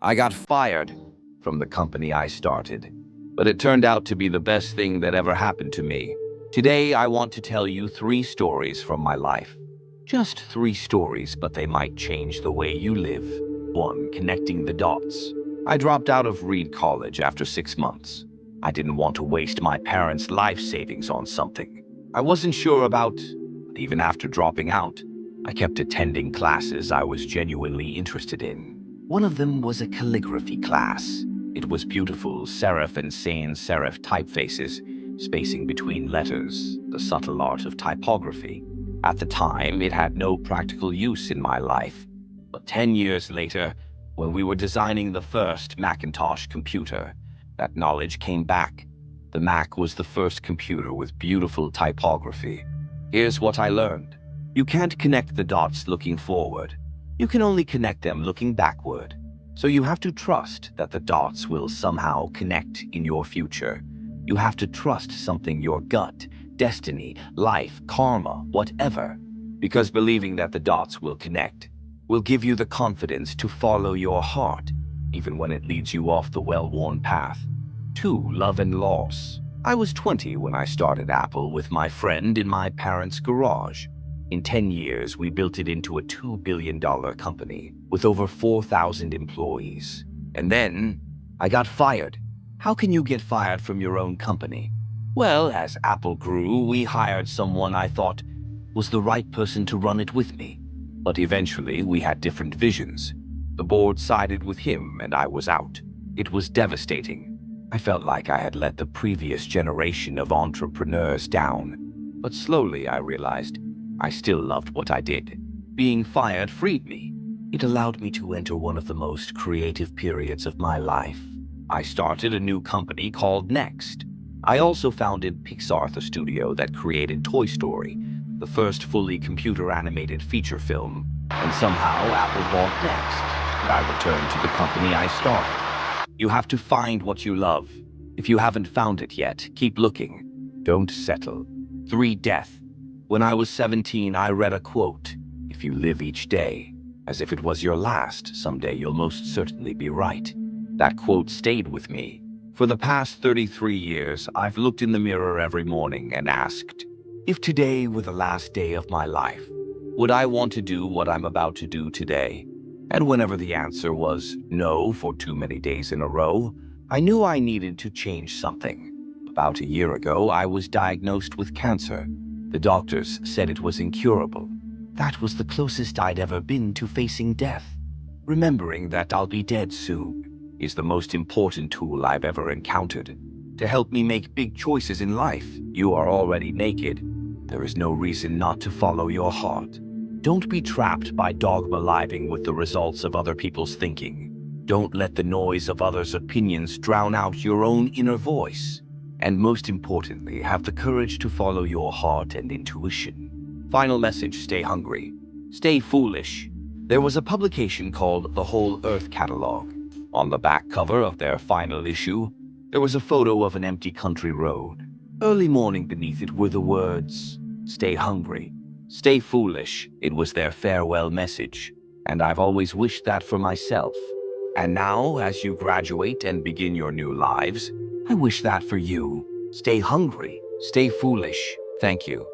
I got fired from the company I started, but it turned out to be the best thing that ever happened to me. Today, I want to tell you 3 stories from my life. Just 3 stories, but they might change the way you live. 1. Connecting the dots. I dropped out of Reed College after 6 months. I didn't want to waste my parents' life savings on something I wasn't sure about, but even after dropping out, I kept attending classes I was genuinely interested in. One of them was a calligraphy class. It was beautiful serif and sans serif typefaces, spacing between letters, the subtle art of typography. At the time, it had no practical use in my life. But 10 years later, when we were designing the first Macintosh computer, that knowledge came back. The Mac was the first computer with beautiful typography. Here's what I learned. You can't connect the dots looking forward. You can only connect them looking backward. So you have to trust that the dots will somehow connect in your future. You have to trust something, your gut, destiny, life, karma, whatever. Because believing that the dots will connect will give you the confidence to follow your heart, even when it leads you off the well-worn path. 2. Love and loss. I was 20 when I started Apple with my friend in my parents' garage. In 10 years, we built it into a $2 billion company with over 4,000 employees. And then I got fired. How can you get fired from your own company? Well, as Apple grew, we hired someone I thought was the right person to run it with me. But eventually, we had different visions. The board sided with him and I was out. It was devastating. I felt like I had let the previous generation of entrepreneurs down. But slowly I realized I still loved what I did. Being fired freed me. It allowed me to enter one of the most creative periods of my life. I started a new company called Next. I also founded Pixar, the studio that created Toy Story, the first fully computer-animated feature film. And somehow Apple bought Next, and I returned to the company I started. You have to find what you love. If you haven't found it yet, keep looking. Don't settle. 3. Death. When I was 17, I read a quote. If you live each day as if it was your last, someday you'll most certainly be right. That quote stayed with me. For the past 33 years, I've looked in the mirror every morning and asked, if today were the last day of my life, would I want to do what I'm about to do today? And whenever the answer was no for too many days in a row, I knew I needed to change something. About a year ago, I was diagnosed with cancer. The doctors said it was incurable. That was the closest I'd ever been to facing death. Remembering that I'll be dead soon is the most important tool I've ever encountered to help me make big choices in life. You are already naked. There is no reason not to follow your heart. Don't be trapped by dogma living with the results of other people's thinking. Don't let the noise of others' opinions drown out your own inner voice. And most importantly, have the courage to follow your heart and intuition. Final message, stay hungry. Stay foolish. There was a publication called The Whole Earth Catalog. On the back cover of their final issue, there was a photo of an empty country road. Early morning beneath it were the words, "Stay hungry. Stay foolish." It was their farewell message, and I've always wished that for myself. And now, as you graduate and begin your new lives, I wish that for you. Stay hungry, stay foolish. Thank you.